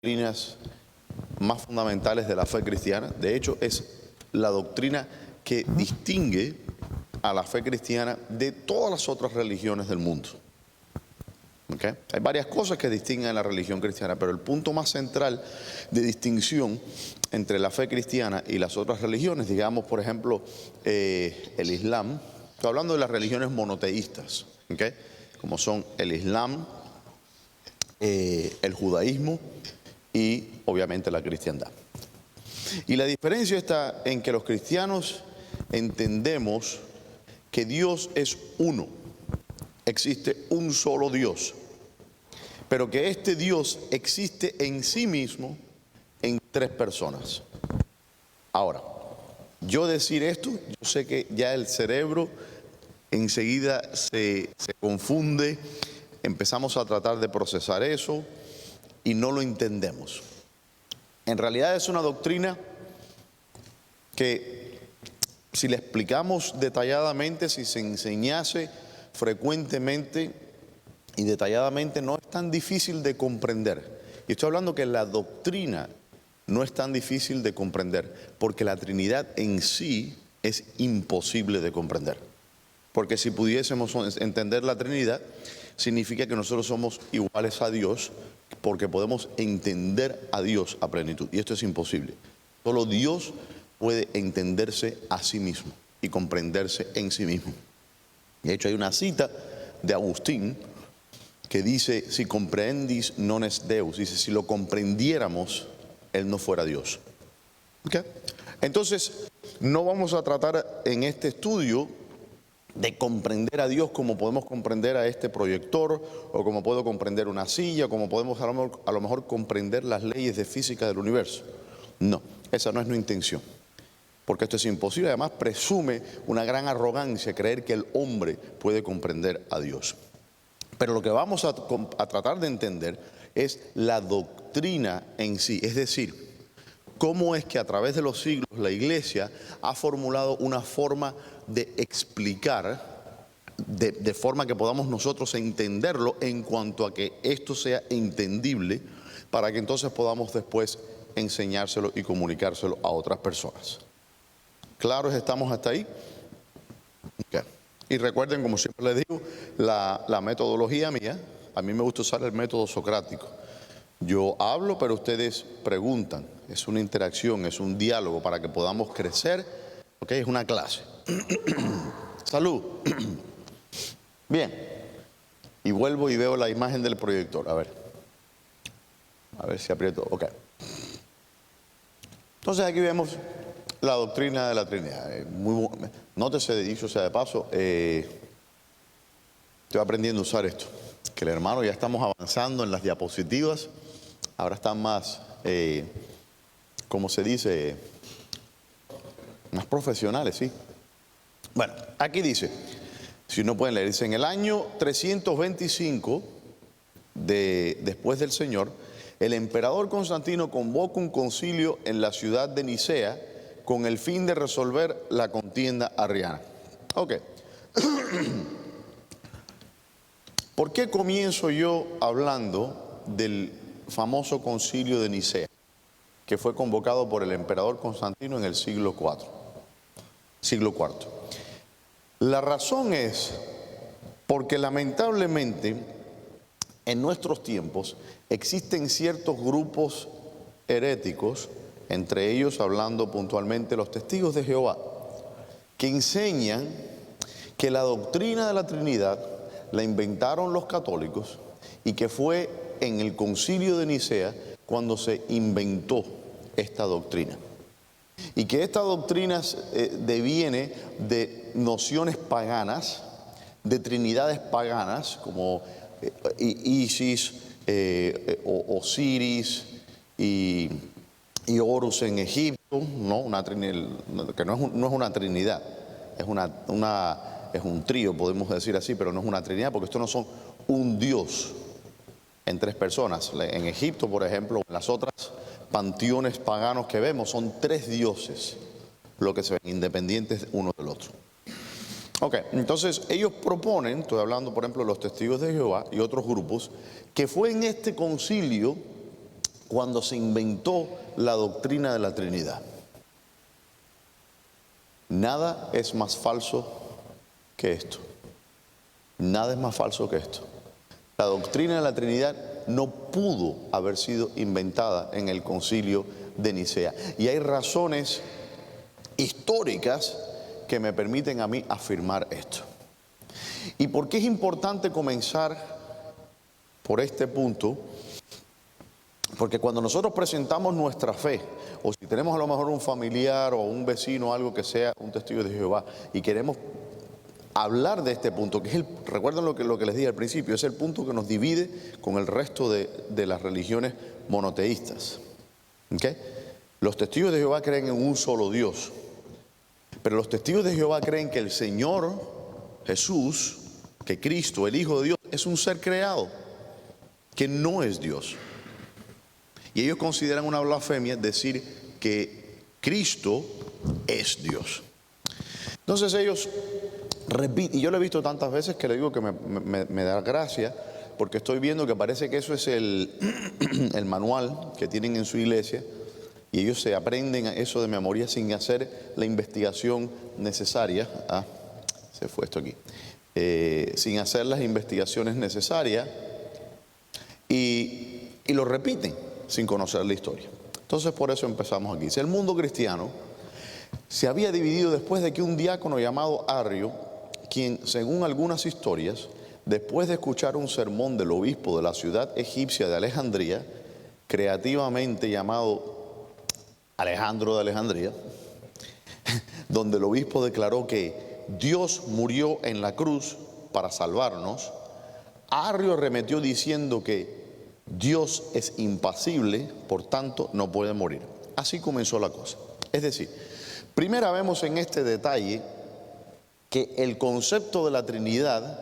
doctrinas más fundamentales de la fe cristiana. De hecho, es la doctrina que distingue a la fe cristiana de todas las otras religiones del mundo. ¿Okay? Hay varias cosas que distinguen a la religión cristiana, pero el punto más central de distinción entre la fe cristiana y las otras religiones, digamos, por ejemplo, el Islam, estoy hablando de las religiones monoteístas, ¿okay? Como son el Islam, el judaísmo y obviamente la cristiandad. Y la diferencia está en que los cristianos entendemos que Dios es uno, existe un solo Dios, pero que este Dios existe en sí mismo en tres personas. Ahora, yo decir esto, yo sé que ya el cerebro enseguida se confunde, empezamos a tratar de procesar eso y no lo entendemos. En realidad es una doctrina que si le explicamos detalladamente, si se enseñase frecuentemente y detalladamente, no es tan difícil de comprender. Y estoy hablando que la doctrina no es tan difícil de comprender, porque la Trinidad en sí es imposible de comprender. Porque si pudiésemos entender la Trinidad, significa que nosotros somos iguales a Dios, porque podemos entender a Dios a plenitud. Y esto es imposible. Solo Dios puede entenderse a sí mismo y comprenderse en sí mismo. De hecho, hay una cita de Agustín que dice, si comprendis non es Deus, dice, si lo comprendiéramos, Él no fuera Dios. ¿Okay? Entonces, no vamos a tratar en este estudio de comprender a Dios como podemos comprender a este proyector, o como puedo comprender una silla, o como podemos a lo mejor comprender las leyes de física del universo. No, esa no es nuestra intención, porque esto es imposible. Además, presume una gran arrogancia creer que el hombre puede comprender a Dios. Pero lo que vamos a tratar de entender es la doctrina en sí, es decir, cómo es que a través de los siglos la Iglesia ha formulado una forma de explicar, de forma que podamos nosotros entenderlo en cuanto a que esto sea entendible, para que entonces podamos después enseñárselo y comunicárselo a otras personas. ¿Claros estamos hasta ahí? Okay. Y recuerden, como siempre les digo, la metodología mía, a mí me gusta usar el método socrático. Yo hablo, pero ustedes preguntan. Es una interacción, es un diálogo para que podamos crecer. ¿Ok? Es una clase. Salud. Bien. Y vuelvo y veo la imagen del proyector. A ver si aprieto. Ok. Entonces aquí vemos la doctrina de la Trinidad. Nótese, dicho sea de paso, estoy aprendiendo a usar esto. Que el hermano, ya estamos avanzando en las diapositivas. Ahora están más, ¿cómo se dice? Más profesionales, sí. Bueno, aquí dice, si no pueden leer, dice, en el año 325 después del Señor, el emperador Constantino convoca un concilio en la ciudad de Nicea con el fin de resolver la contienda arriana. Ok. ¿Por qué comienzo yo hablando del famoso concilio de Nicea, que fue convocado por el emperador Constantino en el siglo IV? La razón es porque lamentablemente en nuestros tiempos existen ciertos grupos heréticos, entre ellos hablando puntualmente los testigos de Jehová, que enseñan que la doctrina de la Trinidad la inventaron los católicos y que fue en el concilio de Nicea cuando se inventó esta doctrina. Y que esta doctrina deviene de nociones paganas, de trinidades paganas, como Isis, Osiris y Horus en Egipto, ¿no? Que no es una trinidad, es un trío, podemos decir así, pero no es una trinidad, porque estos no son un Dios en tres personas. En Egipto, por ejemplo, en las otras panteones paganos que vemos, son tres dioses, lo que se ven independientes uno del otro. Ok, entonces ellos proponen, estoy hablando por ejemplo de los testigos de Jehová y otros grupos, que fue en este concilio cuando se inventó la doctrina de la Trinidad. Nada es más falso que esto. Nada es más falso que esto. La doctrina de la Trinidad no pudo haber sido inventada en el Concilio de Nicea. Y hay razones históricas que me permiten a mí afirmar esto. ¿Y por qué es importante comenzar por este punto? Porque cuando nosotros presentamos nuestra fe, o si tenemos a lo mejor un familiar o un vecino, algo que sea un testigo de Jehová, y queremos hablar de este punto, que es recuerden lo que les dije al principio, es el punto que nos divide con el resto de las religiones monoteístas. ¿Okay? Los testigos de Jehová creen en un solo Dios, pero los testigos de Jehová creen que el Señor Jesús, que Cristo, el Hijo de Dios, es un ser creado, que no es Dios. Y ellos consideran una blasfemia decir que Cristo es Dios. Entonces ellos repiten, y yo lo he visto tantas veces que le digo que me da gracia, porque estoy viendo que parece que eso es el manual que tienen en su iglesia, y ellos se aprenden eso de memoria sin hacer la investigación necesaria. Se fue esto aquí. Sin hacer las investigaciones necesarias, y lo repiten sin conocer la historia. Entonces por eso empezamos aquí. Si el mundo cristiano se había dividido después de que un diácono llamado Arrio, quien según algunas historias, después de escuchar un sermón del obispo de la ciudad egipcia de Alejandría, creativamente llamado Alejandro de Alejandría, donde el obispo declaró que Dios murió en la cruz para salvarnos, Arrio arremetió diciendo que Dios es impasible, por tanto no puede morir. Así comenzó la cosa. Es decir, primero vemos en este detalle que el concepto de la Trinidad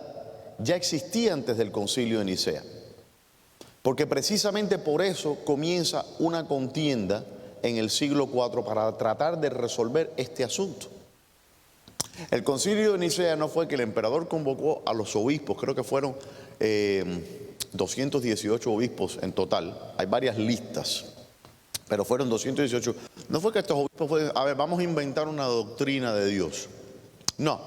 ya existía antes del Concilio de Nicea, porque precisamente por eso comienza una contienda en el siglo IV para tratar de resolver este asunto. El Concilio de Nicea no fue que el emperador convocó a los obispos, creo que fueron 218 obispos en total, hay varias listas, pero fueron 218. No fue que estos obispos fueron, a ver, vamos a inventar una doctrina de Dios. No,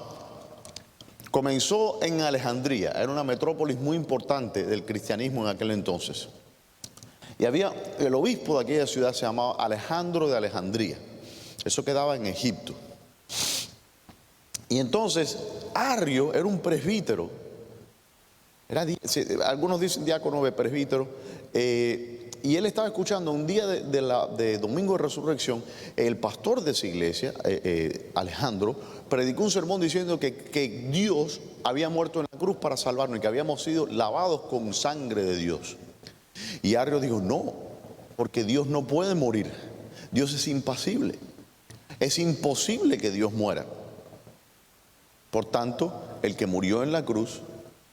comenzó en Alejandría, era una metrópolis muy importante del cristianismo en aquel entonces. Y había, el obispo de aquella ciudad se llamaba Alejandro de Alejandría, eso quedaba en Egipto. Y entonces Arrio era un presbítero, algunos dicen diácono de presbítero, y él estaba escuchando un día de Domingo de Resurrección, el pastor de esa iglesia, Alejandro, predicó un sermón diciendo que Dios había muerto en la cruz para salvarnos y que habíamos sido lavados con sangre de Dios. Y Arrio dijo, no, porque Dios no puede morir, Dios es impasible, es imposible que Dios muera. Por tanto, el que murió en la cruz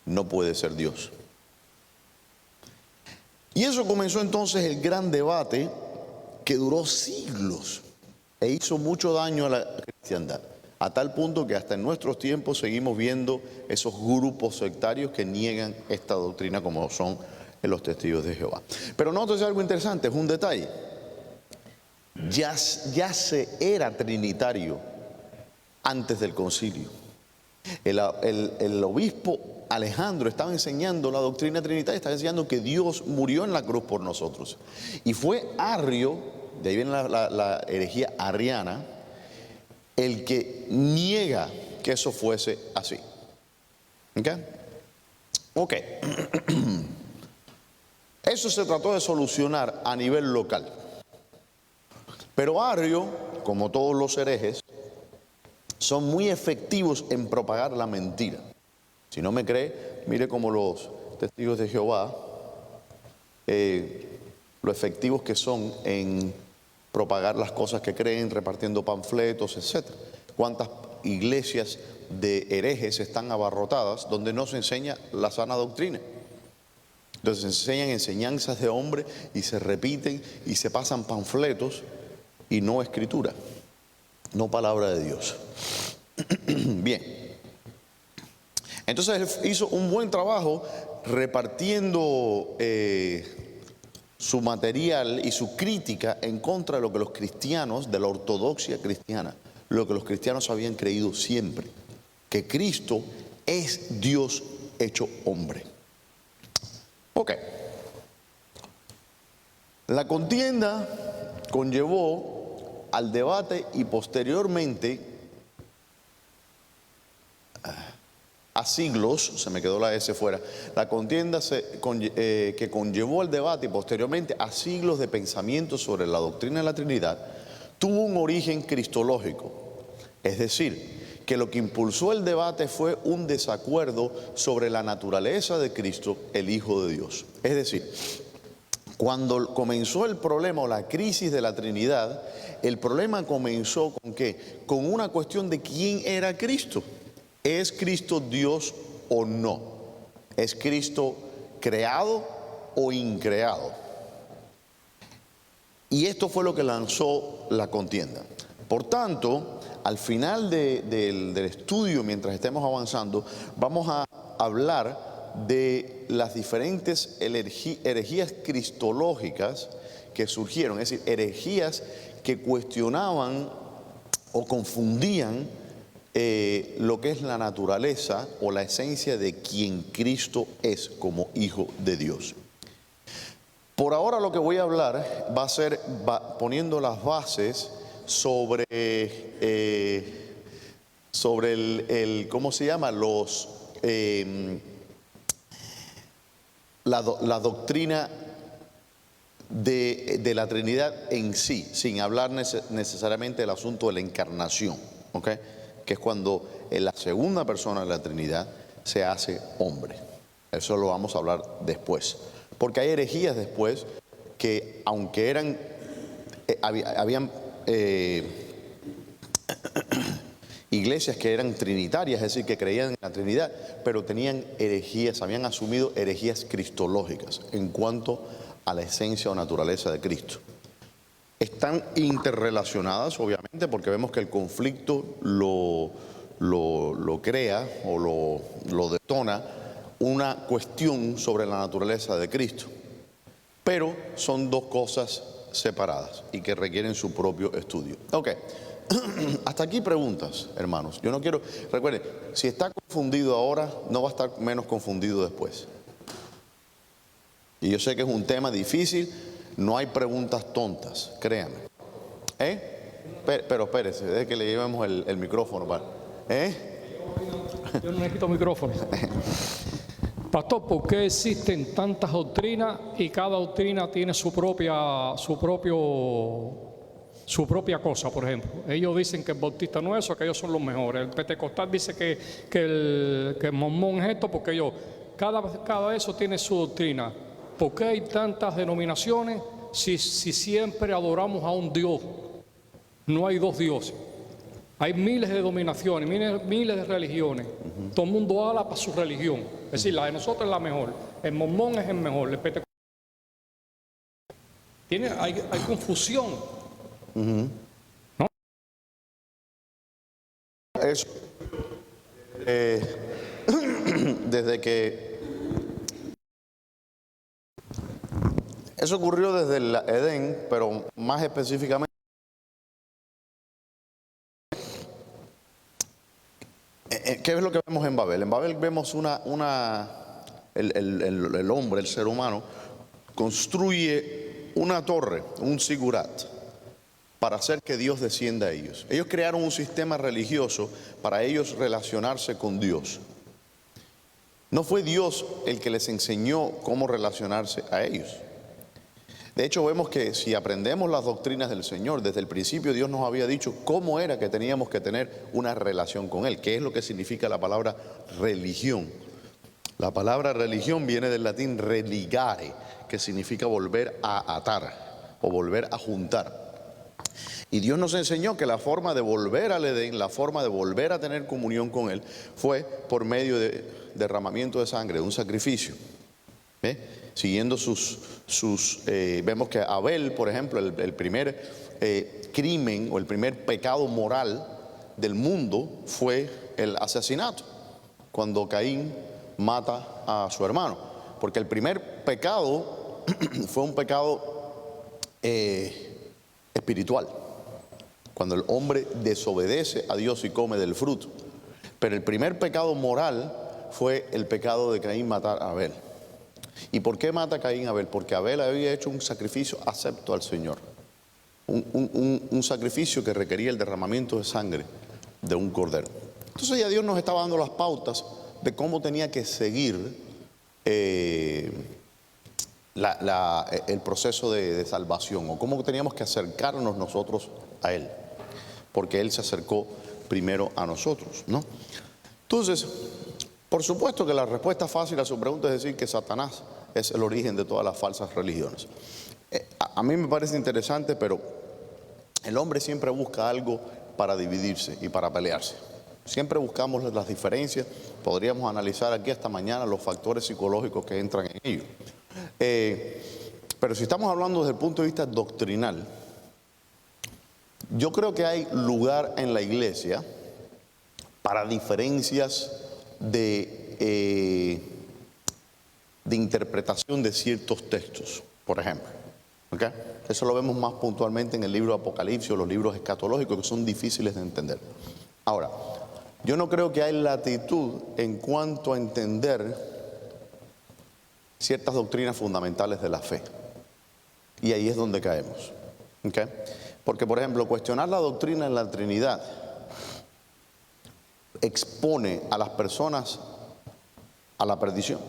no puede ser Dios. Y eso comenzó entonces el gran debate que duró siglos e hizo mucho daño a la cristiandad, a tal punto que hasta en nuestros tiempos seguimos viendo esos grupos sectarios que niegan esta doctrina como son los testigos de Jehová. Pero nótese algo interesante, es un detalle. Ya se era trinitario antes del concilio. El obispo Alejandro estaba enseñando la doctrina trinitaria, estaba enseñando que Dios murió en la cruz por nosotros. Y fue Arrio, de ahí viene la herejía arriana, el que niega que eso fuese así. ¿Ok? Eso se trató de solucionar a nivel local. Pero Arrio, como todos los herejes, son muy efectivos en propagar la mentira. Si no me cree, mire como los testigos de Jehová, lo efectivos que son en propagar las cosas que creen, repartiendo panfletos, etc. Cuántas iglesias de herejes están abarrotadas donde no se enseña la sana doctrina. Entonces se enseñan enseñanzas de hombre y se repiten y se pasan panfletos y no escritura, no palabra de Dios. Bien, entonces él hizo un buen trabajo repartiendo su material y su crítica en contra de lo que los cristianos, de la ortodoxia cristiana, lo que los cristianos habían creído siempre, que Cristo es Dios hecho hombre. Ok. La contienda conllevó al debate y posteriormente a siglos, se me quedó la S fuera, la contienda que conllevó al debate y posteriormente a siglos de pensamiento sobre la doctrina de la Trinidad, tuvo un origen cristológico. Es decir, que lo que impulsó el debate fue un desacuerdo sobre la naturaleza de Cristo, el Hijo de Dios. Es decir, cuando comenzó el problema o la crisis de la Trinidad, el problema comenzó ¿con qué? Con una cuestión de quién era Cristo. ¿Es Cristo Dios o no? ¿Es Cristo creado o increado? Y esto fue lo que lanzó la contienda. Por tanto, al final del estudio, mientras estemos avanzando, vamos a hablar de las diferentes herejías cristológicas que surgieron, es decir, herejías que cuestionaban o confundían lo que es la naturaleza o la esencia de quien Cristo es como Hijo de Dios. Por ahora lo que voy a hablar va a ser poniendo las bases sobre ¿cómo se llama? La doctrina de la Trinidad en sí, sin hablar necesariamente del asunto de la encarnación, ¿ok? Que es cuando la segunda persona de la Trinidad se hace hombre. Eso lo vamos a hablar después. Porque hay herejías después que, aunque habían iglesias que eran trinitarias, es decir, que creían en la Trinidad, pero tenían herejías, habían asumido herejías cristológicas en cuanto a la esencia o naturaleza de Cristo. Están interrelacionadas, obviamente, porque vemos que el conflicto lo crea o lo detona una cuestión sobre la naturaleza de Cristo. Pero son dos cosas separadas y que requieren su propio estudio. Ok, hasta aquí preguntas, hermanos. Yo no quiero, recuerden, si está confundido ahora, no va a estar menos confundido después. Y yo sé que es un tema difícil. No hay preguntas tontas, créanme. Pero espérese, deje que le llevemos el micrófono. Yo no necesito micrófono. Pastor, ¿por qué existen tantas doctrinas y cada doctrina tiene su propia cosa? Por ejemplo, ellos dicen que el bautista no es eso, que ellos son los mejores. El pentecostal dice que el mormón es esto, porque cada eso tiene su doctrina. ¿Por qué hay tantas denominaciones si siempre adoramos a un Dios? No hay dos dioses. Hay miles de denominaciones, miles de religiones. Todo el mundo habla para su religión. Es decir, la de nosotros es la mejor. El mormón es el mejor. El pentecostal. Hay confusión. ¿No? Eso, desde que eso ocurrió desde el Edén, pero más específicamente, ¿qué es lo que vemos en Babel? En Babel vemos el hombre, el ser humano, construye una torre, un sigurat, para hacer que Dios descienda a ellos. Ellos crearon un sistema religioso para ellos relacionarse con Dios. No fue Dios el que les enseñó cómo relacionarse a ellos. De hecho, vemos que si aprendemos las doctrinas del Señor, desde el principio Dios nos había dicho cómo era que teníamos que tener una relación con Él, que es lo que significa la palabra religión. La palabra religión viene del latín religare, que significa volver a atar o volver a juntar. Y Dios nos enseñó que la forma de volver al Edén, la forma de volver a tener comunión con Él, fue por medio de derramamiento de sangre, de un sacrificio. Siguiendo vemos que Abel, por ejemplo, el primer crimen o el primer pecado moral del mundo fue el asesinato, cuando Caín mata a su hermano, porque el primer pecado fue un pecado espiritual, cuando el hombre desobedece a Dios y come del fruto. Pero el primer pecado moral fue el pecado de Caín matar a Abel. ¿Y por qué mata a Caín a Abel? Porque Abel había hecho un sacrificio acepto al Señor. Un sacrificio que requería el derramamiento de sangre de un cordero. Entonces ya Dios nos estaba dando las pautas de cómo tenía que seguir el proceso de salvación, o cómo teníamos que acercarnos nosotros a Él, porque Él se acercó primero a nosotros, ¿no? Entonces, por supuesto que la respuesta fácil a su pregunta es decir que Satanás es el origen de todas las falsas religiones. A mí me parece interesante, pero el hombre siempre busca algo para dividirse y para pelearse. Siempre buscamos las diferencias. Podríamos analizar aquí hasta mañana los factores psicológicos que entran en ello. Pero si estamos hablando desde el punto de vista doctrinal, yo creo que hay lugar en la iglesia para diferencias de interpretación de ciertos textos, por ejemplo. ¿Okay? Eso lo vemos más puntualmente en el libro de Apocalipsis o los libros escatológicos, que son difíciles de entender. Ahora, yo no creo que hay latitud en cuanto a entender ciertas doctrinas fundamentales de la fe. Y ahí es donde caemos. ¿Okay? Porque, por ejemplo, cuestionar la doctrina en la Trinidad expone a las personas a la perdición,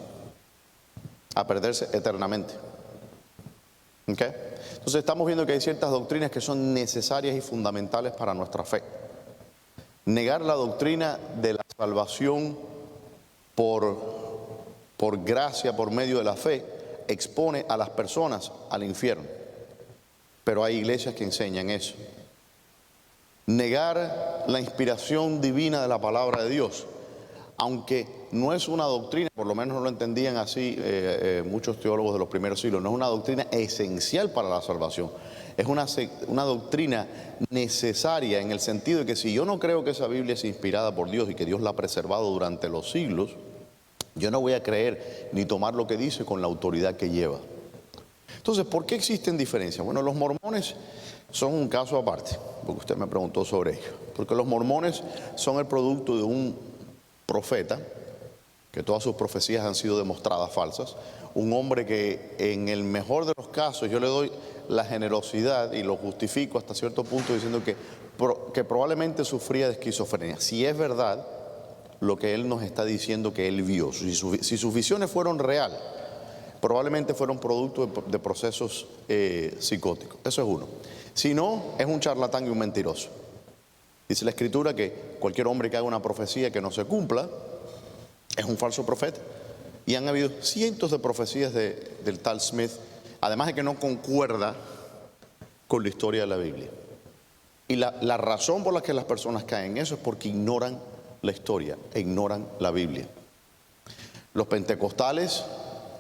a perderse eternamente. ¿Okay? Entonces estamos viendo que hay ciertas doctrinas que son necesarias y fundamentales para nuestra fe. Negar la doctrina de la salvación por gracia, por medio de la fe, expone a las personas al infierno. Pero hay iglesias que enseñan eso. Negar la inspiración divina de la palabra de Dios, aunque no es una doctrina, por lo menos no lo entendían así muchos teólogos de los primeros siglos, no es una doctrina esencial para la salvación. Es una doctrina necesaria en el sentido de que si yo no creo que esa Biblia es inspirada por Dios y que Dios la ha preservado durante los siglos, yo no voy a creer ni tomar lo que dice con la autoridad que lleva. Entonces, ¿por qué existen diferencias? Bueno, los mormones son un caso aparte, porque usted me preguntó sobre ello. Porque los mormones son el producto de un profeta, que todas sus profecías han sido demostradas falsas, un hombre que en el mejor de los casos yo le doy la generosidad y lo justifico hasta cierto punto diciendo que probablemente sufría de esquizofrenia. Si es verdad lo que él nos está diciendo que él vio, si sus visiones fueron reales, probablemente fueron producto de procesos psicóticos. Eso es uno. Si no, es un charlatán y un mentiroso. Dice la Escritura que cualquier hombre que haga una profecía que no se cumpla es un falso profeta. Y han habido cientos de profecías del tal Smith, además de que no concuerda con la historia de la Biblia. Y la razón por la que las personas caen en eso es porque ignoran la historia e ignoran la Biblia. Los pentecostales,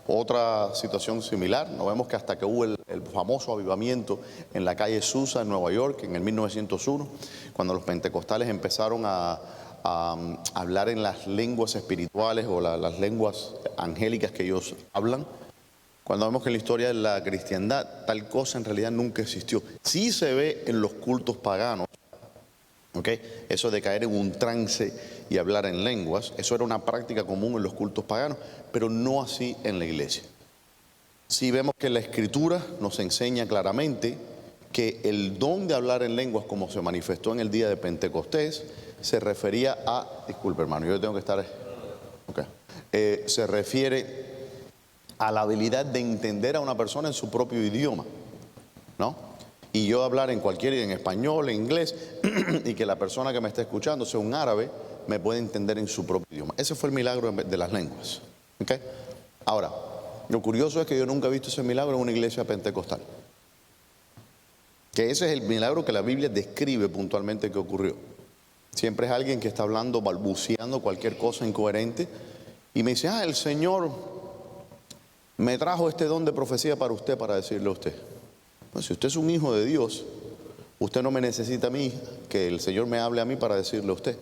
otra situación similar. Nos vemos que hasta que hubo el famoso avivamiento en la calle Susa en Nueva York en el 1901, cuando los pentecostales empezaron a hablar en las lenguas espirituales o las lenguas angélicas que ellos hablan, cuando vemos que en la historia de la cristiandad tal cosa en realidad nunca existió. Sí se ve en los cultos paganos, ¿okay? Eso de caer en un trance y hablar en lenguas, eso era una práctica común en los cultos paganos, pero no así en la iglesia. Sí vemos que la Escritura nos enseña claramente que el don de hablar en lenguas, como se manifestó en el día de Pentecostés, se refería a, disculpe hermano, yo tengo que estar, okay. Se refiere a la habilidad de entender a una persona en su propio idioma, ¿no? Y yo hablar en cualquier, en español, en inglés, y que la persona que me está escuchando sea un árabe, me puede entender en su propio idioma. Ese fue el milagro de las lenguas, ¿okay? Ahora, lo curioso es que yo nunca he visto ese milagro en una iglesia pentecostal. Que ese es el milagro que la Biblia describe puntualmente que ocurrió. Siempre es alguien que está hablando, balbuceando cualquier cosa incoherente y me dice, el Señor me trajo este don de profecía para usted, para decirle a usted. Pues si usted es un hijo de Dios, usted no me necesita a mí, que el Señor me hable a mí para decirle a usted.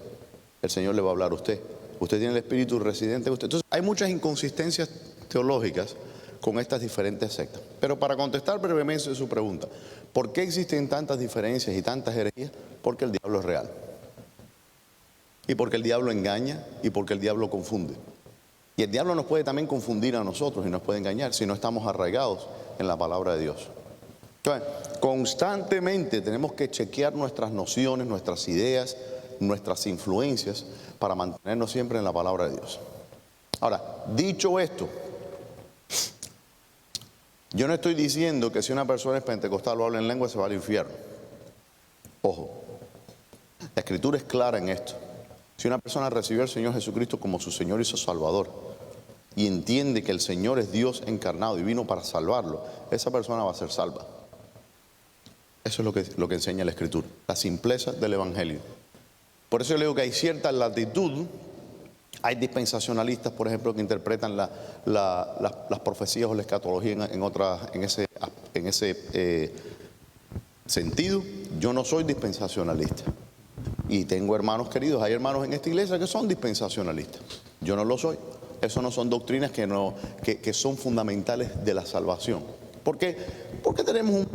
El Señor le va a hablar a usted. Usted tiene el Espíritu residente en usted. Entonces hay muchas inconsistencias teológicas con estas diferentes sectas. Pero para contestar brevemente su pregunta, ¿por qué existen tantas diferencias y tantas herejías? Porque el diablo es real. Y porque el diablo engaña y porque el diablo confunde. Y el diablo nos puede también confundir a nosotros y nos puede engañar si no estamos arraigados en la palabra de Dios. Entonces, constantemente tenemos que chequear nuestras nociones, nuestras ideas, nuestras influencias para mantenernos siempre en la palabra de Dios. Ahora, dicho esto, yo no estoy diciendo que si una persona es pentecostal o habla en lengua se va al infierno. Ojo, la Escritura es clara en esto. Si una persona recibió al Señor Jesucristo como su Señor y su Salvador y entiende que el Señor es Dios encarnado y vino para salvarlo, esa persona va a ser salva. Eso es lo que enseña la Escritura, la simpleza del Evangelio. Por eso yo le digo que hay cierta latitud. Hay dispensacionalistas, por ejemplo, que interpretan las profecías o la escatología en ese sentido. Yo no soy dispensacionalista. Y tengo hermanos queridos, hay hermanos en esta iglesia que son dispensacionalistas. Yo no lo soy. Eso no son doctrinas que son fundamentales de la salvación. ¿Por qué? Porque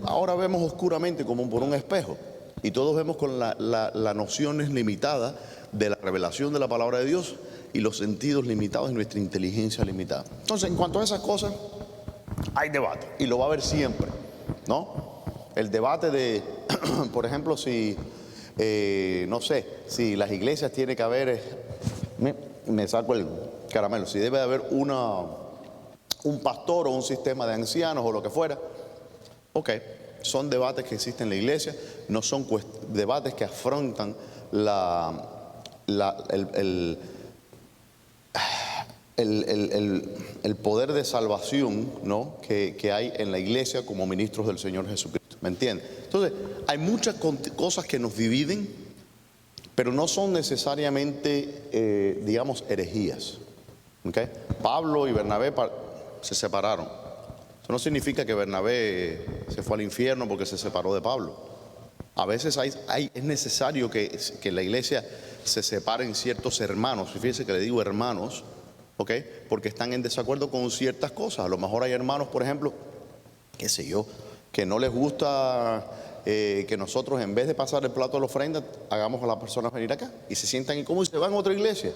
ahora vemos oscuramente como por un espejo. Y todos vemos con la nociones limitadas de la revelación de la palabra de Dios y los sentidos limitados y nuestra inteligencia limitada. Entonces, en cuanto a esas cosas, hay debate y lo va a haber siempre, ¿no? El debate de, por ejemplo, si, no sé, si las iglesias tiene que haber, me saco el caramelo, si debe haber un pastor o un sistema de ancianos o lo que fuera. Ok, son debates que existen en la iglesia, no son debates que afrontan el poder de salvación, ¿no? que hay en la iglesia como ministros del Señor Jesucristo. ¿Me entiendes? Entonces, hay muchas cosas que nos dividen, pero no son necesariamente, digamos, herejías. ¿Okay? Pablo y Bernabé se separaron. Eso no significa que Bernabé se fue al infierno porque se separó de Pablo. A veces es necesario que la iglesia se separen ciertos hermanos. Fíjense que le digo hermanos, ¿ok? Porque están en desacuerdo con ciertas cosas. A lo mejor hay hermanos, por ejemplo, qué sé yo, que no les gusta que nosotros, en vez de pasar el plato de la ofrenda, hagamos a las personas venir acá y se sientan incómodos y se van a otra iglesia.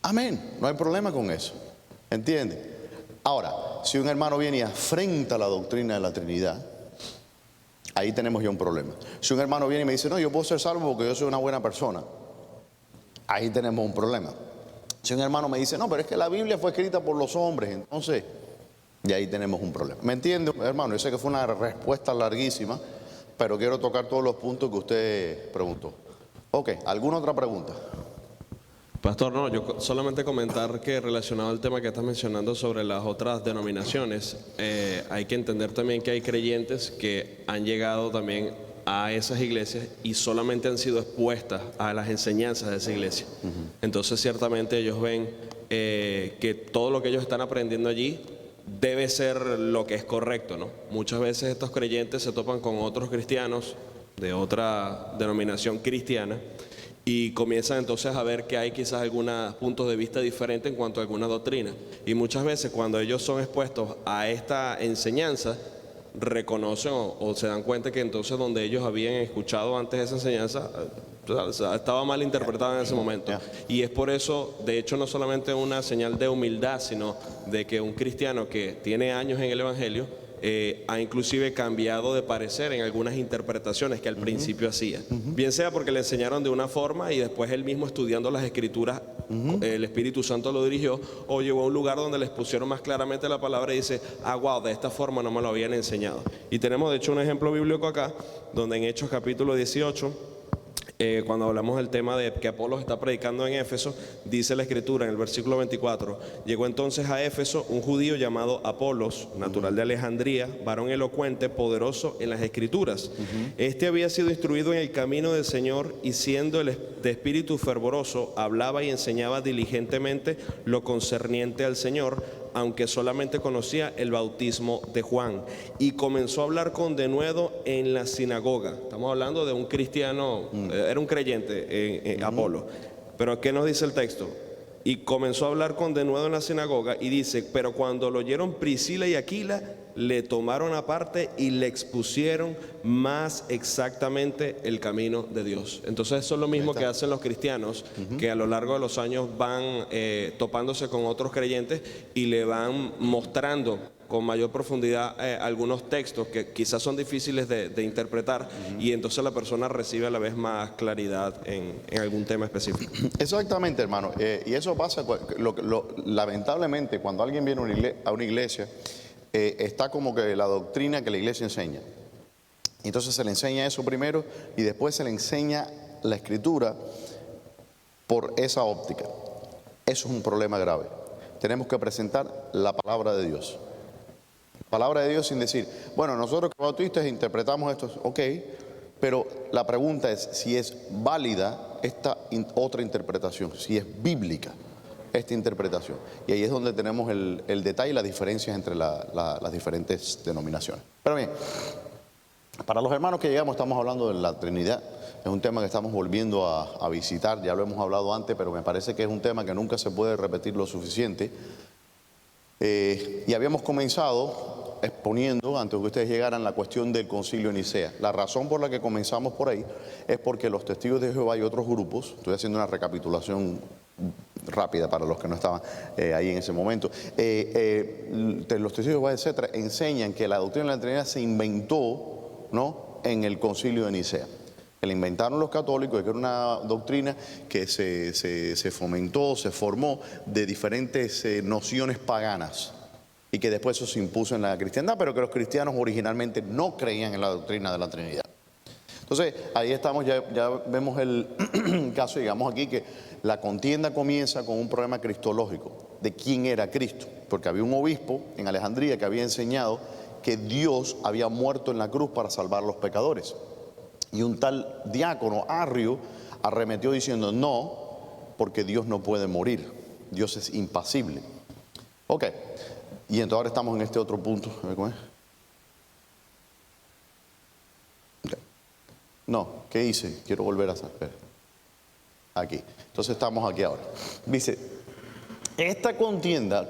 Amén, no hay problema con eso. ¿Entiendes? Ahora, si un hermano viene y afrenta la doctrina de la Trinidad, ahí tenemos ya un problema. Si un hermano viene y me dice, no, yo puedo ser salvo porque yo soy una buena persona, ahí tenemos un problema. Si un hermano me dice, no, pero es que la Biblia fue escrita por los hombres, entonces, y ahí tenemos un problema. ¿Me entiende, hermano? Yo sé que fue una respuesta larguísima, pero quiero tocar todos los puntos que usted preguntó. Ok, ¿alguna otra pregunta? Pastor, no, yo solamente comentar que relacionado al tema que estás mencionando sobre las otras denominaciones, hay que entender también que hay creyentes que han llegado también a esas iglesias y solamente han sido expuestas a las enseñanzas de esa iglesia. Entonces, ciertamente ellos ven que todo lo que ellos están aprendiendo allí debe ser lo que es correcto, ¿no? Muchas veces estos creyentes se topan con otros cristianos de otra denominación cristiana y comienzan entonces a ver que hay quizás algunos puntos de vista diferentes en cuanto a alguna doctrina. Y muchas veces cuando ellos son expuestos a esta enseñanza, reconocen o se dan cuenta que entonces donde ellos habían escuchado antes esa enseñanza estaba mal interpretada en ese momento. Y es por eso, de hecho, no solamente una señal de humildad, sino de que un cristiano que tiene años en el Evangelio ha inclusive cambiado de parecer en algunas interpretaciones que al principio hacía. Bien sea porque le enseñaron de una forma y después él mismo estudiando las Escrituras, el Espíritu Santo lo dirigió, o llegó a un lugar donde les pusieron más claramente la palabra y dice, wow, de esta forma no me lo habían enseñado. Y tenemos de hecho un ejemplo bíblico acá, donde en Hechos capítulo 18, cuando hablamos del tema de que Apolos está predicando en Éfeso, dice la Escritura en el versículo 24, llegó entonces a Éfeso un judío llamado Apolos, natural de Alejandría, varón elocuente, poderoso en las Escrituras. Este había sido instruido en el camino del Señor y siendo de espíritu fervoroso, hablaba y enseñaba diligentemente lo concerniente al Señor, aunque solamente conocía el bautismo de Juan, y comenzó a hablar con denuedo en la sinagoga. Estamos hablando de un cristiano, era un creyente, Apolo. Pero ¿qué nos dice el texto? y comenzó a hablar con denuedo en la sinagoga y dice, pero cuando lo oyeron Priscila y Aquila, le tomaron aparte y le expusieron más exactamente el camino de Dios. Entonces eso es lo mismo que hacen los cristianos, que a lo largo de los años van topándose con otros creyentes y le van mostrando con mayor profundidad algunos textos que quizás son difíciles de interpretar, y entonces la persona recibe a la vez más claridad en algún tema específico. Exactamente, hermano. Y eso pasa, lamentablemente, cuando alguien viene a una iglesia, está como que la doctrina que la iglesia enseña. Entonces se le enseña eso primero y después se le enseña la escritura por esa óptica. Eso es un problema grave. Tenemos que presentar la palabra de Dios. Palabra de Dios sin decir, bueno, nosotros como bautistas interpretamos esto, ok, pero la pregunta es si es válida esta otra interpretación, si es bíblica esta interpretación. Y ahí es donde tenemos el detalle y las diferencias entre las diferentes denominaciones. Pero bien, para los hermanos que llegamos estamos hablando de la Trinidad. Es un tema que estamos volviendo a visitar, ya lo hemos hablado antes, pero me parece que es un tema que nunca se puede repetir lo suficiente. Y habíamos comenzado exponiendo, antes de que ustedes llegaran, la cuestión del Concilio de Nicea. La razón por la que comenzamos por ahí es porque los testigos de Jehová y otros grupos, estoy haciendo una recapitulación rápida para los que no estaban ahí en ese momento, los testigos de Jehová, etcétera, enseñan que la doctrina de la Trinidad se inventó, ¿no?, en el Concilio de Nicea. Que la inventaron los católicos, que era una doctrina que se fomentó, se formó de diferentes nociones paganas y que después eso se impuso en la cristiandad, pero que los cristianos originalmente no creían en la doctrina de la Trinidad. Entonces, ahí estamos, ya vemos el caso, digamos aquí, que la contienda comienza con un problema cristológico, de quién era Cristo, porque había un obispo en Alejandría que había enseñado que Dios había muerto en la cruz para salvar a los pecadores. Y un tal diácono Arrio arremetió diciendo, no, porque Dios no puede morir, Dios es impasible. Ok, y entonces ahora estamos en este otro punto. A ver cómo es. Okay. No, ¿qué hice? Quiero volver a saber. Aquí, entonces estamos aquí ahora. Dice, esta contienda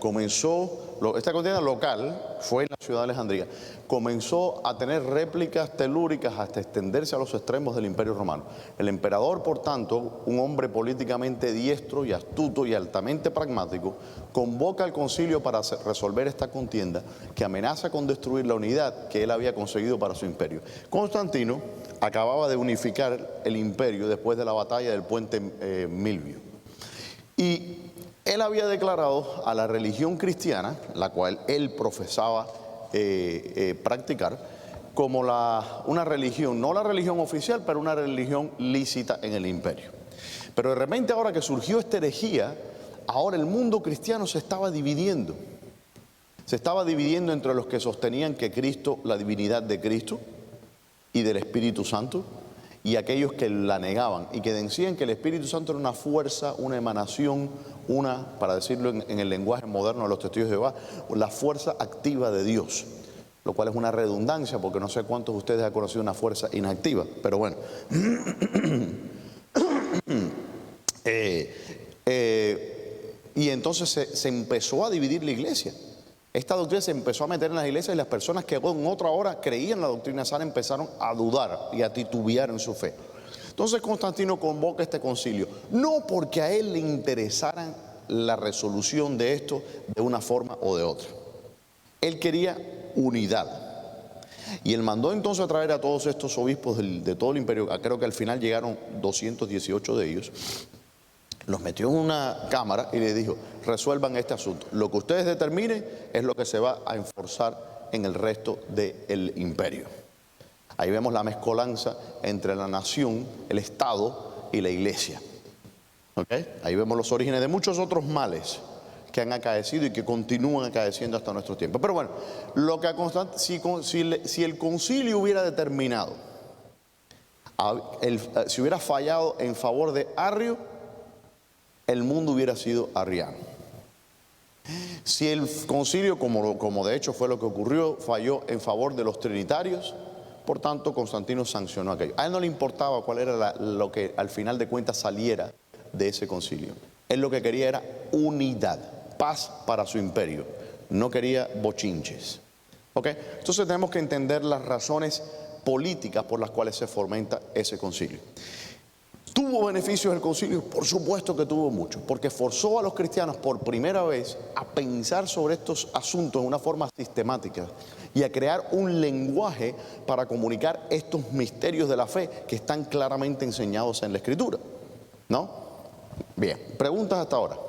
local fue en la ciudad de Alejandría, comenzó a tener réplicas telúricas hasta extenderse a los extremos del Imperio Romano. El emperador, por tanto, un hombre políticamente diestro y astuto y altamente pragmático, convoca al concilio para resolver esta contienda que amenaza con destruir la unidad que él había conseguido para su imperio. Constantino acababa de unificar el imperio después de la batalla del puente Milvio. Y él había declarado a la religión cristiana, la cual él profesaba practicar, como una religión, no la religión oficial, pero una religión lícita en el imperio. Pero de repente, ahora que surgió esta herejía, ahora el mundo cristiano se estaba dividiendo. Se estaba dividiendo entre los que sostenían que Cristo, la divinidad de Cristo y del Espíritu Santo, y aquellos que la negaban y que decían que el Espíritu Santo era una fuerza, una emanación, para decirlo en el lenguaje moderno de los testigos de Jehová, la fuerza activa de Dios, lo cual es una redundancia porque no sé cuántos de ustedes han conocido una fuerza inactiva, pero bueno. Y entonces se empezó a dividir la iglesia. Esta doctrina se empezó a meter en las iglesias y las personas que en otra hora creían la doctrina sana empezaron a dudar y a titubear en su fe. Entonces Constantino convoca este concilio, no porque a él le interesara la resolución de esto de una forma o de otra. Él quería unidad. Y él mandó entonces a traer a todos estos obispos de todo el imperio, creo que al final llegaron 218 de ellos. Los metió en una cámara y les dijo, resuelvan este asunto. Lo que ustedes determinen es lo que se va a enforzar en el resto del imperio. Ahí vemos la mezcolanza entre la nación, el Estado y la iglesia. ¿Okay? Ahí vemos los orígenes de muchos otros males que han acaecido y que continúan acaeciendo hasta nuestro tiempo. Pero bueno, si el concilio hubiera determinado, si hubiera fallado en favor de Arrio, el mundo hubiera sido arriano. Si el concilio, como de hecho fue lo que ocurrió, falló en favor de los trinitarios, por tanto Constantino sancionó aquello. A él no le importaba cuál era lo que al final de cuentas saliera de ese concilio. Él lo que quería era unidad, paz para su imperio. No quería bochinches. ¿Ok? Entonces tenemos que entender las razones políticas por las cuales se fomenta ese concilio. ¿Tuvo beneficios el concilio? Por supuesto que tuvo mucho, porque forzó a los cristianos por primera vez a pensar sobre estos asuntos de una forma sistemática y a crear un lenguaje para comunicar estos misterios de la fe que están claramente enseñados en la Escritura. ¿No? Bien, ¿preguntas hasta ahora?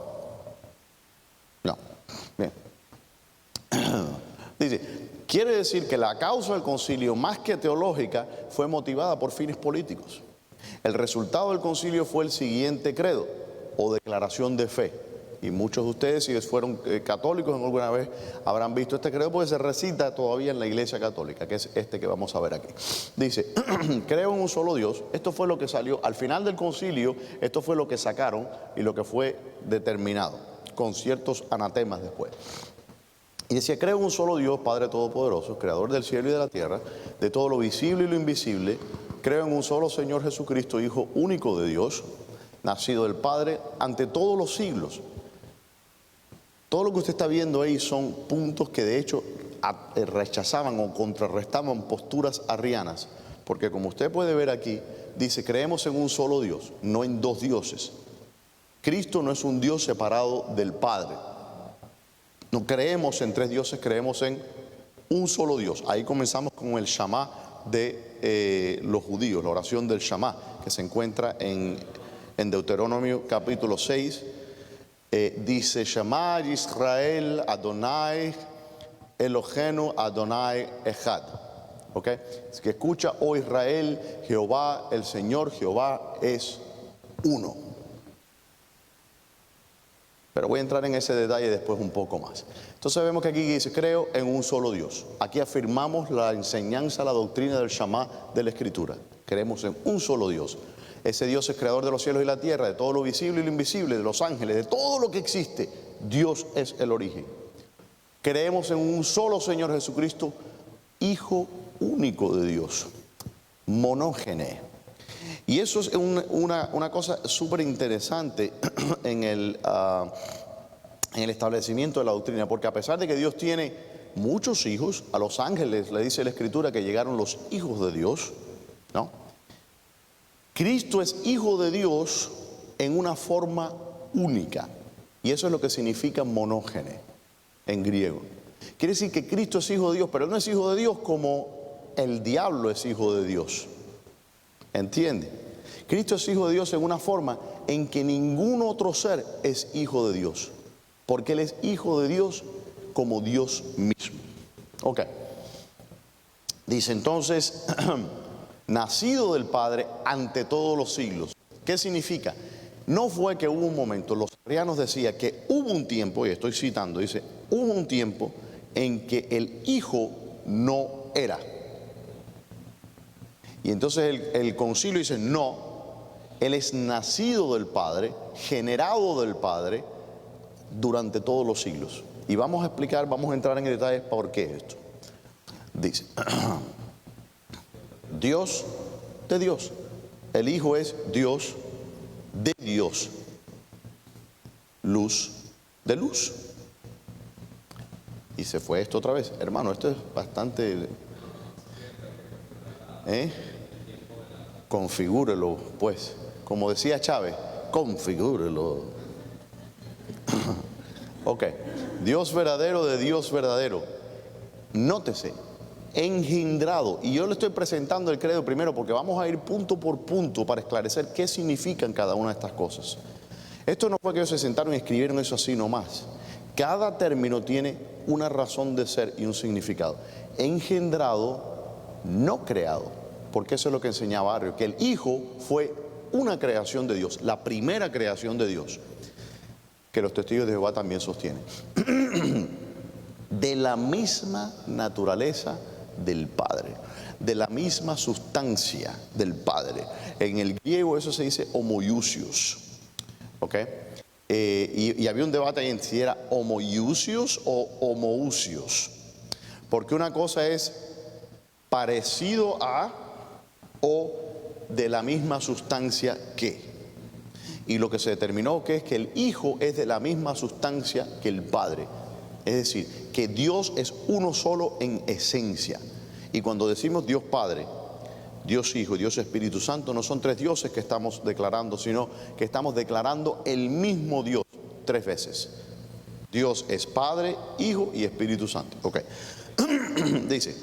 No. Bien. Dice, quiere decir que la causa del concilio, más que teológica, fue motivada por fines políticos. El resultado del concilio fue el siguiente credo o declaración de fe. Y muchos de ustedes, si fueron católicos alguna vez, habrán visto este credo porque se recita todavía en la Iglesia Católica, que es este que vamos a ver aquí. Dice, creo en un solo Dios. Esto fue lo que salió al final del concilio, esto fue lo que sacaron y lo que fue determinado, con ciertos anatemas después. Y decía, creo en un solo Dios, Padre Todopoderoso, Creador del cielo y de la tierra, de todo lo visible y lo invisible. Creo en un solo Señor Jesucristo, Hijo único de Dios, nacido del Padre ante todos los siglos. Todo lo que usted está viendo ahí son puntos que de hecho rechazaban o contrarrestaban posturas arrianas. Porque como usted puede ver aquí, dice, creemos en un solo Dios, no en dos dioses. Cristo no es un Dios separado del Padre. No creemos en tres dioses, creemos en un solo Dios. Ahí comenzamos con el Shama de los judíos, la oración del Shama, que se encuentra en Deuteronomio capítulo 6. Dice, Shama Israel Adonai Elohenu Adonai Echad. ¿Ok? Es que escucha, oh Israel, Jehová, el Señor Jehová es uno. Pero voy a entrar en ese detalle después un poco más. Entonces vemos que aquí dice, creo en un solo Dios. Aquí afirmamos la enseñanza, la doctrina del Shama de la Escritura. Creemos en un solo Dios. Ese Dios es creador de los cielos y la tierra, de todo lo visible y lo invisible, de los ángeles, de todo lo que existe. Dios es el origen. Creemos en un solo Señor Jesucristo, Hijo único de Dios, monógene. Y eso es una cosa súper interesante en el establecimiento de la doctrina, porque a pesar de que Dios tiene muchos hijos, a los ángeles le dice la Escritura que llegaron los hijos de Dios, ¿no? Cristo es hijo de Dios en una forma única, y eso es lo que significa monógene en griego. Quiere decir que Cristo es hijo de Dios, pero Él no es hijo de Dios como el diablo es hijo de Dios. ¿Entiende? Cristo es hijo de Dios en una forma en que ningún otro ser es hijo de Dios, porque Él es hijo de Dios como Dios mismo. Ok. Dice entonces, nacido del Padre ante todos los siglos. ¿Qué significa? No fue que hubo un momento, los arrianos decían que hubo un tiempo, y estoy citando, dice, hubo un tiempo en que el Hijo no era. Y entonces el concilio dice, no, Él es nacido del Padre, generado del Padre durante todos los siglos. Y vamos a explicar, vamos a entrar en detalles por qué esto. Dice, Dios de Dios. El Hijo es Dios de Dios. Luz de luz. Y se fue esto otra vez. Hermano, esto es bastante... Configúrelo, pues. Como decía Chávez, configúrelo. Ok. Dios verdadero de Dios verdadero. Nótese, engendrado. Y yo le estoy presentando el credo primero porque vamos a ir punto por punto para esclarecer qué significan cada una de estas cosas. Esto no fue que ellos se sentaron y escribieron eso así nomás. Cada término tiene una razón de ser y un significado. Engendrado, no creado. Porque eso es lo que enseñaba Arrio, que el Hijo fue una creación de Dios, la primera creación de Dios, que los testigos de Jehová también sostienen. De la misma naturaleza del Padre, de la misma sustancia del Padre. En el griego eso se dice homoiousios. ¿Ok? Y había un debate ahí en si era homoiousios o homoousios. Porque una cosa es parecido a o de la misma sustancia que. Y lo que se determinó que es que el Hijo es de la misma sustancia que el Padre. Es decir, que Dios es uno solo en esencia. Y cuando decimos Dios Padre, Dios Hijo y Dios Espíritu Santo, no son tres dioses que estamos declarando, sino que estamos declarando el mismo Dios tres veces. Dios es Padre, Hijo y Espíritu Santo. Ok. Dice,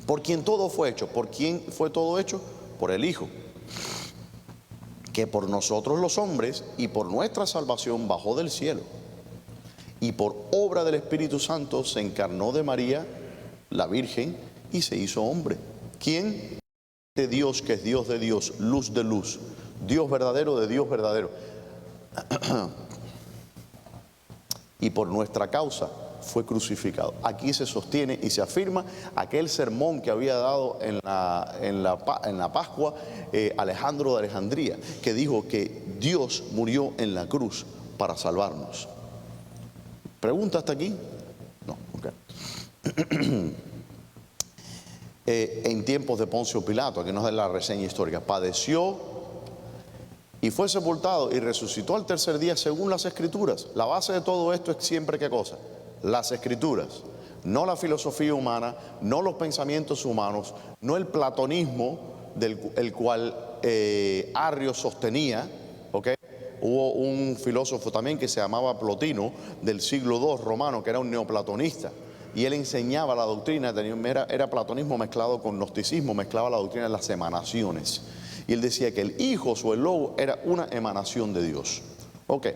por quien todo fue hecho. ¿Por quién fue todo hecho? Por el Hijo, que por nosotros los hombres y por nuestra salvación bajó del cielo, y por obra del Espíritu Santo se encarnó de María, la Virgen, y se hizo hombre. ¿Quién? De Dios, que es Dios de Dios, luz de luz, Dios verdadero de Dios verdadero. Y por nuestra causa fue crucificado. Aquí se sostiene y se afirma aquel sermón que había dado en la Pascua Alejandro de Alejandría, que dijo que Dios murió en la cruz para salvarnos. ¿Pregunta hasta aquí? No, ok. En tiempos de Poncio Pilato, aquí nos da la reseña histórica, padeció y fue sepultado y resucitó al tercer día según las Escrituras. La base de todo esto es siempre ¿qué cosa? Las Escrituras, no la filosofía humana, no los pensamientos humanos, no el platonismo el cual Arrio sostenía, ¿ok? Hubo un filósofo también que se llamaba Plotino del siglo II romano, que era un neoplatonista, y él enseñaba la doctrina, era platonismo mezclado con gnosticismo, mezclaba la doctrina de las emanaciones, y él decía que el Hijo o el Logo era una emanación de Dios. Ok.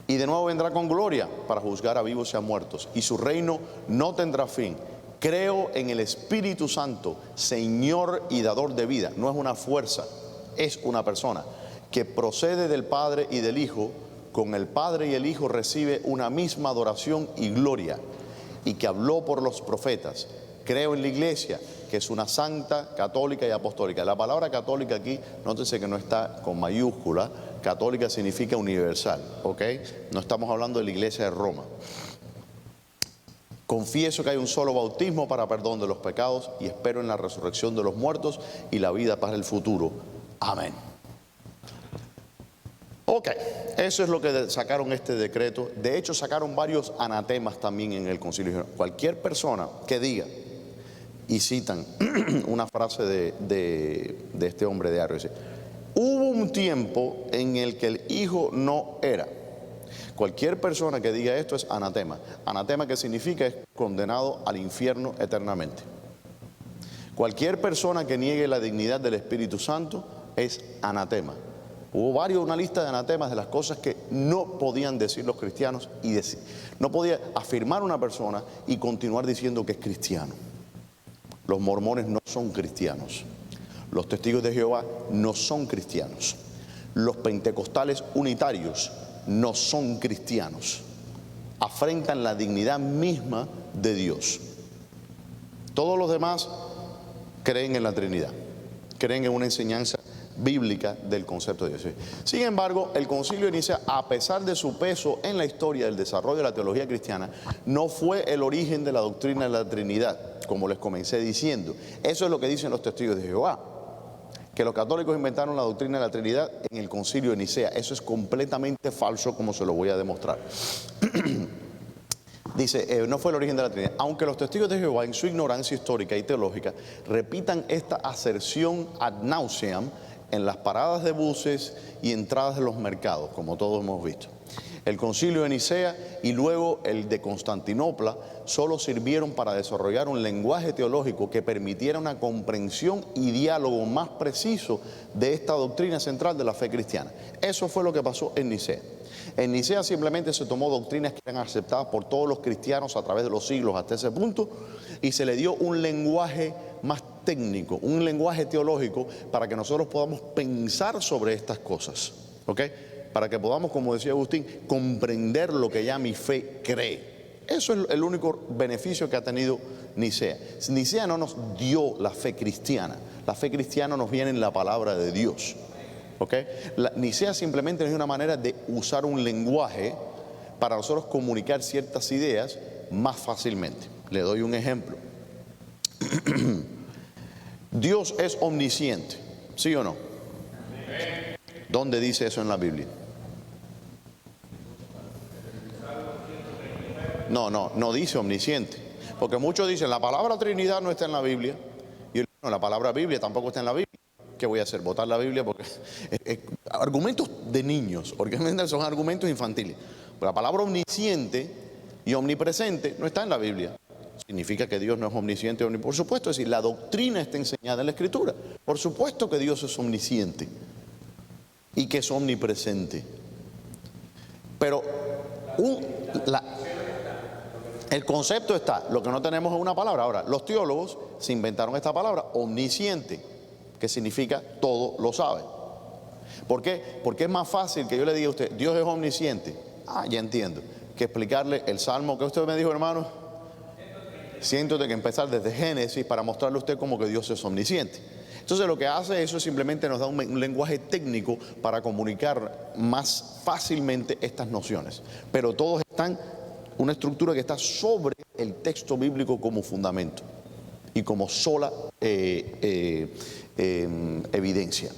Y de nuevo vendrá con gloria para juzgar a vivos y a muertos, y su reino no tendrá fin. Creo en el Espíritu Santo, Señor y dador de vida. No es una fuerza, es una persona que procede del Padre y del Hijo. Con el Padre y el Hijo recibe una misma adoración y gloria, y que habló por los profetas. Creo en la Iglesia, que es una santa, católica y apostólica. La palabra católica aquí, nótese que no está con mayúscula. Católica significa universal, ¿ok? No estamos hablando de la Iglesia de Roma. Confieso que hay un solo bautismo para perdón de los pecados y espero en la resurrección de los muertos y la vida para el futuro. Amén. Ok, eso es lo que sacaron este decreto. De hecho, sacaron varios anatemas también en el concilio. Cualquier persona que diga, y citan una frase de este hombre de Arrio, dice, hubo un tiempo en el que el Hijo no era. Cualquier persona que diga esto es anatema. Anatema, que significa es condenado al infierno eternamente. Cualquier persona que niegue la dignidad del Espíritu Santo es anatema. Hubo una lista de anatemas de las cosas que no podían decir los cristianos y no podía afirmar una persona y continuar diciendo que es cristiano. Los mormones no son cristianos. Los testigos de Jehová no son cristianos. Los pentecostales unitarios no son cristianos. Afrentan la dignidad misma de Dios. Todos los demás creen en la Trinidad, creen en una enseñanza bíblica del concepto de Dios. Sin embargo, el concilio de Nicea, a pesar de su peso en la historia del desarrollo de la teología cristiana, no fue el origen de la doctrina de la Trinidad, como les comencé diciendo. Eso es lo que dicen los testigos de Jehová, que los católicos inventaron la doctrina de la Trinidad en el concilio de Nicea. Eso es completamente falso, como se lo voy a demostrar. Dice, no fue el origen de la Trinidad, aunque los testigos de Jehová, en su ignorancia histórica y teológica, repitan esta aserción ad nauseam en las paradas de buses y entradas de los mercados, como todos hemos visto. El concilio de Nicea y luego el de Constantinopla solo sirvieron para desarrollar un lenguaje teológico que permitiera una comprensión y diálogo más preciso de esta doctrina central de la fe cristiana. Eso fue lo que pasó en Nicea. En Nicea simplemente se tomó doctrinas que eran aceptadas por todos los cristianos a través de los siglos hasta ese punto, y se le dio un lenguaje más técnico, un lenguaje teológico para que nosotros podamos pensar sobre estas cosas, ¿ok? Para que podamos, como decía Agustín, comprender lo que ya mi fe cree. Eso es el único beneficio que ha tenido Nicea. Nicea no nos dio la fe cristiana. La fe cristiana nos viene en la palabra de Dios, ¿ok? Nicea simplemente es una manera de usar un lenguaje para nosotros comunicar ciertas ideas más fácilmente. Le doy un ejemplo. Dios es omnisciente, ¿Sí o no? ¿Dónde dice eso en la Biblia? No dice omnisciente. Porque muchos dicen, la palabra Trinidad no está en la Biblia. Y yo, no, la palabra Biblia tampoco está en la Biblia. ¿Qué voy a hacer? ¿Votar la Biblia? Porque argumentos de niños, porque son argumentos infantiles. Pero la palabra omnisciente y omnipresente no está en la Biblia. ¿Significa que Dios no es omnisciente? Por supuesto, es decir, la doctrina está enseñada en la Escritura. Por supuesto que Dios es omnisciente y que es omnipresente. Pero el concepto está, lo que no tenemos es una palabra. Ahora, los teólogos se inventaron esta palabra, omnisciente, que significa todo lo sabe. ¿Por qué? Porque es más fácil que yo le diga a usted, Dios es omnisciente. Ya entiendo. Que explicarle el salmo que usted me dijo, hermano. Siento de que empezar desde Génesis para mostrarle a usted como que Dios es omnisciente. Entonces lo que hace eso es simplemente nos da un lenguaje técnico para comunicar más fácilmente estas nociones. Pero todos están, una estructura que está sobre el texto bíblico como fundamento y como sola evidencia.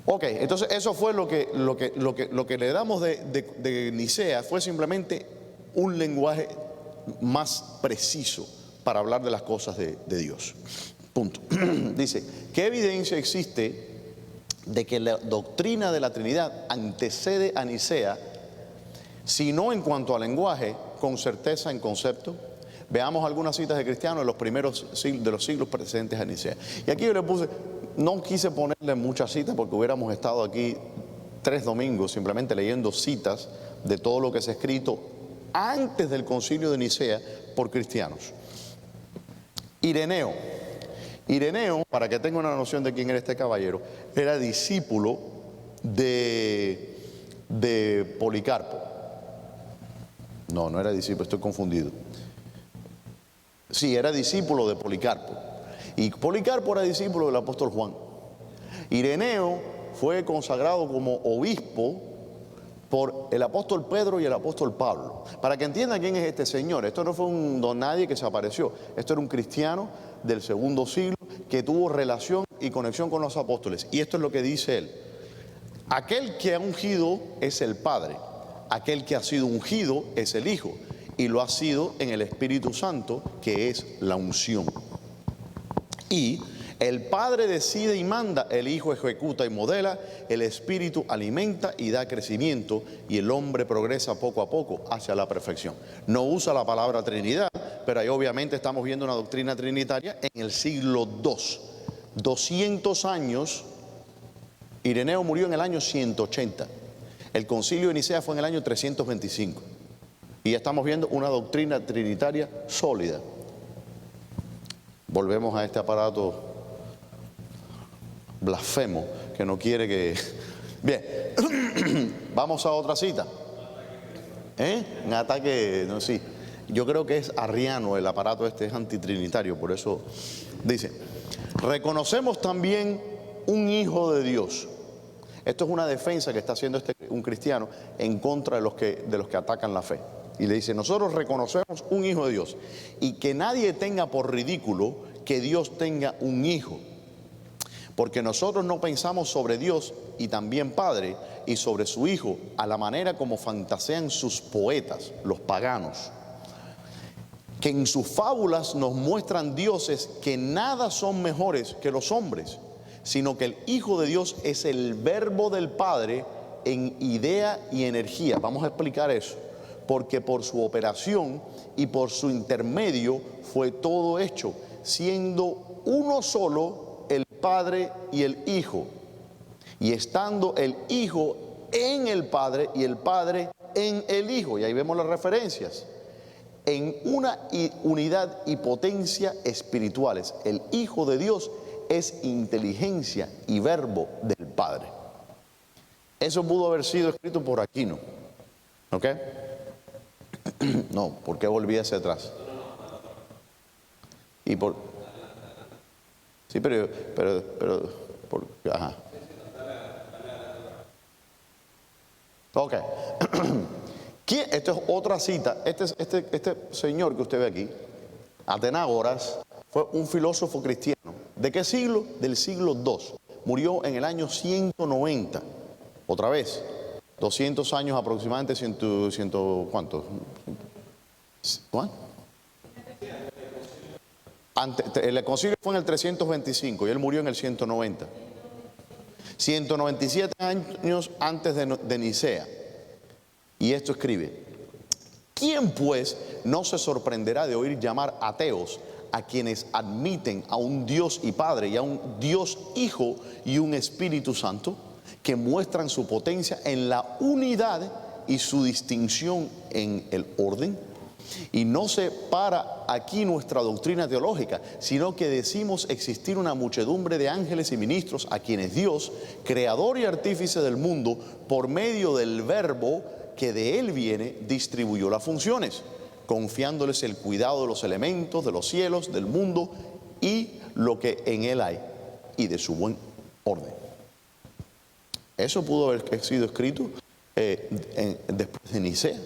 Ok, entonces eso fue lo que le damos de Nicea, fue simplemente un lenguaje más preciso para hablar de las cosas de Dios. Punto. Dice, ¿qué evidencia existe de que la doctrina de la Trinidad antecede a Nicea, si no en cuanto al lenguaje, con certeza en concepto? Veamos algunas citas de cristianos de los primeros siglos, de los siglos precedentes a Nicea. Y aquí yo le puse, no quise ponerle muchas citas porque hubiéramos estado aquí 3 domingos simplemente leyendo citas de todo lo que se ha escrito antes del concilio de Nicea por cristianos. Ireneo, para que tenga una noción de quién era este caballero, era discípulo de Policarpo. No era discípulo, estoy confundido. Sí, era discípulo de Policarpo. Y Policarpo era discípulo del apóstol Juan. Ireneo fue consagrado como obispo por el apóstol Pedro y el apóstol Pablo. Para que entiendan quién es este señor, esto no fue un don nadie que se apareció, esto era un cristiano del segundo siglo que tuvo relación y conexión con los apóstoles. Y esto es lo que dice él: aquel que ha ungido es el Padre, aquel que ha sido ungido es el Hijo, y lo ha sido en el Espíritu Santo, que es la unción. Y el Padre decide y manda, el Hijo ejecuta y modela, el Espíritu alimenta y da crecimiento, y el hombre progresa poco a poco hacia la perfección. No usa la palabra Trinidad, pero ahí obviamente estamos viendo una doctrina trinitaria en el siglo II. 200 años, Ireneo murió en el año 180. El concilio de Nicea fue en el año 325. Y ya estamos viendo una doctrina trinitaria sólida. Volvemos a este aparato blasfemo que no quiere que... Bien, vamos a otra cita. Un ataque, no sé, yo creo que es arriano el aparato este, es antitrinitario, por eso dice, reconocemos también un hijo de Dios. Esto es una defensa que está haciendo un cristiano en contra de los que atacan la fe. Y le dice, nosotros reconocemos un hijo de Dios, y que nadie tenga por ridículo que Dios tenga un hijo, porque nosotros no pensamos sobre Dios y también Padre y sobre su Hijo a la manera como fantasean sus poetas, los paganos, que en sus fábulas nos muestran dioses que nada son mejores que los hombres, sino que el Hijo de Dios es el verbo del Padre en idea y energía. Vamos a explicar eso. Porque por su operación y por su intermedio fue todo hecho, siendo uno solo el Padre y el Hijo, y estando el Hijo en el Padre y el Padre en el Hijo. Y ahí vemos las referencias. En una unidad y potencia espirituales. El Hijo de Dios es inteligencia y verbo del Padre. Eso pudo haber sido escrito por Aquino. ¿Ok? No, ¿por qué volví hacia atrás? Y por... Sí, pero ajá. Ok. Esto es otra cita. Este señor que usted ve aquí, Atenágoras, fue un filósofo cristiano. ¿De qué siglo? Del siglo II. murió en el año 190. Otra vez, 200 años aproximadamente, ¿cuánto? ¿Cuánto? El concilio fue en el 325 y él murió en el 190. 197 años antes de Nicea. Y esto escribe: ¿quién pues no se sorprenderá de oír llamar ateos a quienes admiten a un Dios y Padre y a un Dios Hijo y un Espíritu Santo, que muestran su potencia en la unidad y su distinción en el orden? Y no se para aquí nuestra doctrina teológica, sino que decimos existir una muchedumbre de ángeles y ministros a quienes Dios, creador y artífice del mundo, por medio del Verbo que de Él viene, distribuyó las funciones, confiándoles el cuidado de los elementos, de los cielos, del mundo y lo que en Él hay, y de su buen orden. Eso pudo haber sido escrito después de Nicea.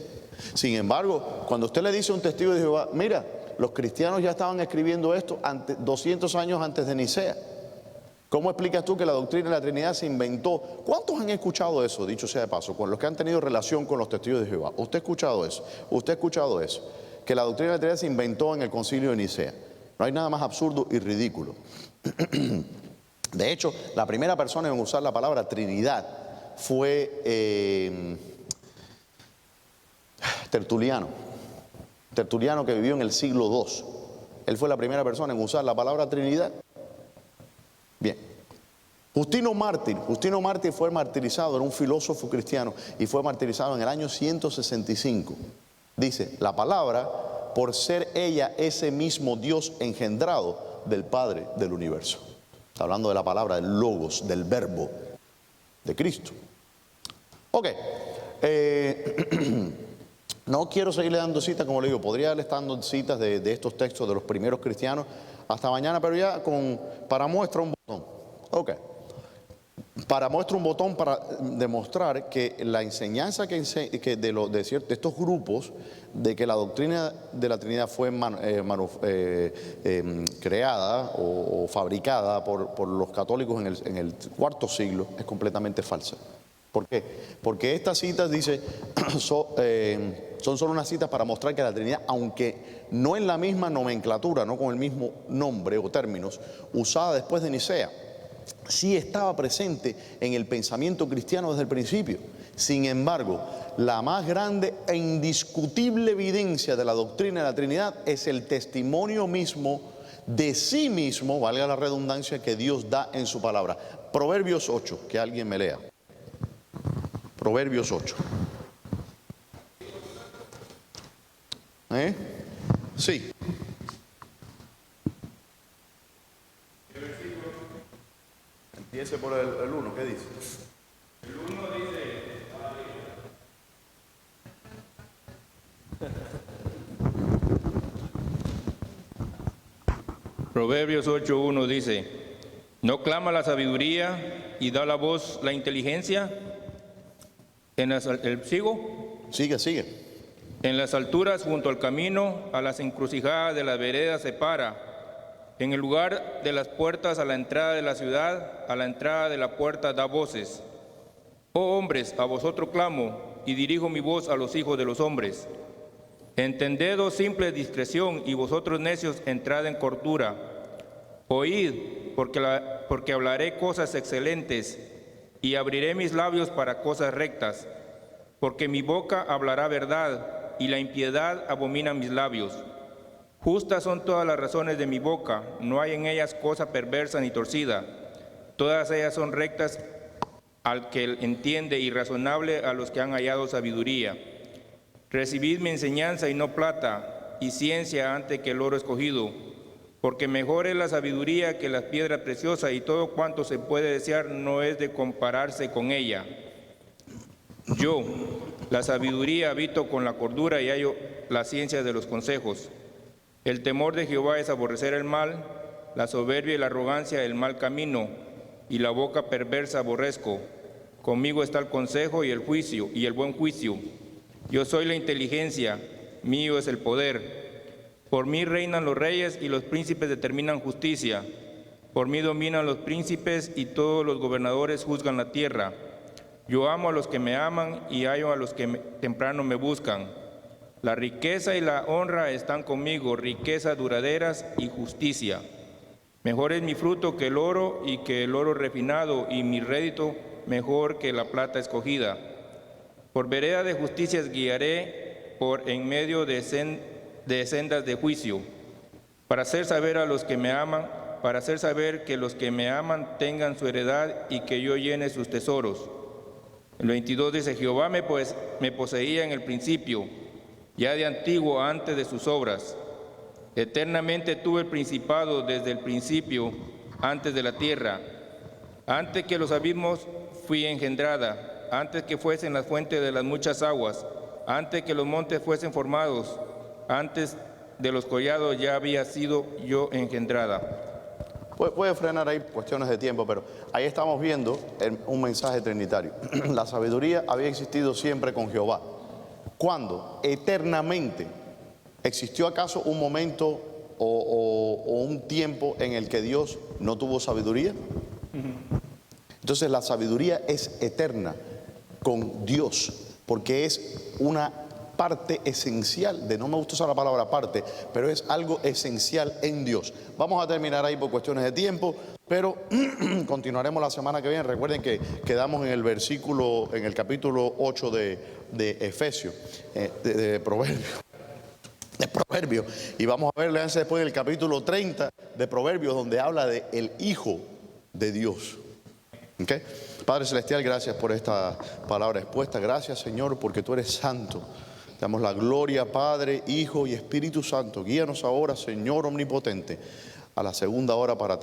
Sin embargo, cuando usted le dice a un testigo de Jehová: mira, los cristianos ya estaban escribiendo esto 200 años antes de Nicea, ¿cómo explicas tú que la doctrina de la Trinidad se inventó? ¿Cuántos han escuchado eso, dicho sea de paso, con los que han tenido relación con los testigos de Jehová? ¿Usted ha escuchado eso? ¿Usted ha escuchado eso? Que la doctrina de la Trinidad se inventó en el concilio de Nicea. No hay nada más absurdo y ridículo. De hecho, la primera persona en usar la palabra Trinidad fue Tertuliano. Tertuliano, que vivió en el siglo II. Él fue la primera persona en usar la palabra Trinidad. Bien. Justino Mártir fue martirizado, era un filósofo cristiano, y fue martirizado en el año 165. Dice, la palabra, por ser ella ese mismo Dios engendrado del Padre del universo. Está hablando de la palabra, del logos, del verbo de Cristo. Ok. No quiero seguirle dando citas, como le digo, podría darle dando citas de estos textos de los primeros cristianos hasta mañana, pero ya para muestra un botón. Ok. Para muestra un botón para demostrar que la enseñanza de estos grupos de que la doctrina de la Trinidad fue creada o fabricada por los católicos en el cuarto siglo es completamente falsa. ¿Por qué? Porque estas citas, dice, son solo unas citas para mostrar que la Trinidad, aunque no en la misma nomenclatura, no con el mismo nombre o términos, usada después de Nicea, sí estaba presente en el pensamiento cristiano desde el principio. Sin embargo, la más grande e indiscutible evidencia de la doctrina de la Trinidad es el testimonio mismo de sí mismo, valga la redundancia, que Dios da en su palabra. Proverbios 8, que alguien me lea. Proverbios 8. Sí. Empiece por el 1, ¿qué dice? El 1 dice, Proverbios 8:1 dice, ¿no clama la sabiduría y da la voz la inteligencia? Sigue. En las alturas junto al camino, a las encrucijadas de las veredas se para. En el lugar de las puertas a la entrada de la ciudad, a la entrada de la puerta da voces. Oh hombres, a vosotros clamo, y dirijo mi voz a los hijos de los hombres. Entended, oh simple discreción, y vosotros necios, entrad en cordura. Oíd, porque hablaré cosas excelentes, y abriré mis labios para cosas rectas, porque mi boca hablará verdad, y la impiedad abomina mis labios. Justas son todas las razones de mi boca, no hay en ellas cosa perversa ni torcida. Todas ellas son rectas al que entiende y razonable a los que han hallado sabiduría. Recibid mi enseñanza y no plata, y ciencia antes que el oro escogido, porque mejor es la sabiduría que las piedras preciosas, y todo cuanto se puede desear no es de compararse con ella. Yo, la sabiduría, habito con la cordura y hallo la ciencia de los consejos. El temor de Jehová es aborrecer el mal, la soberbia y la arrogancia el mal camino, y la boca perversa aborrezco. Conmigo está el consejo y el juicio y el buen juicio. Yo soy la inteligencia, mío es el poder. Por mí reinan los reyes y los príncipes determinan justicia. Por mí dominan los príncipes y todos los gobernadores juzgan la tierra. Yo amo a los que me aman y hallo a los que temprano me buscan. La riqueza y la honra están conmigo, riquezas duraderas y justicia. Mejor es mi fruto que el oro y que el oro refinado, y mi rédito mejor que la plata escogida. Por vereda de justicia guiaré por en medio de sendas de juicio, para hacer saber a los que me aman, para hacer saber que los que me aman tengan su heredad y que yo llene sus tesoros. El 22 dice, Jehová me poseía en el principio, ya de antiguo antes de sus obras. Eternamente tuve el principado desde el principio, antes de la tierra. Antes que los abismos fui engendrada, antes que fuesen las fuentes de las muchas aguas, antes que los montes fuesen formados, antes de los collados ya había sido yo engendrada. Puede frenar ahí cuestiones de tiempo, pero ahí estamos viendo un mensaje trinitario. La sabiduría había existido siempre con Jehová. ¿Cuándo? Eternamente. ¿Existió acaso un momento o un tiempo en el que Dios no tuvo sabiduría? Entonces la sabiduría es eterna con Dios, porque es una parte esencial no me gusta usar la palabra parte, pero es algo esencial en Dios. Vamos a terminar ahí por cuestiones de tiempo, pero continuaremos la semana que viene. Recuerden que quedamos en el capítulo 8 de Efesios, de Proverbios, y vamos a ver, léanse después el capítulo 30 de Proverbios, donde habla de el Hijo de Dios. ¿Okay? Padre Celestial, gracias por esta palabra expuesta. Gracias, Señor, porque tú eres santo. Te damos la gloria, Padre, Hijo y Espíritu Santo. Guíanos ahora, Señor omnipotente, a la segunda hora para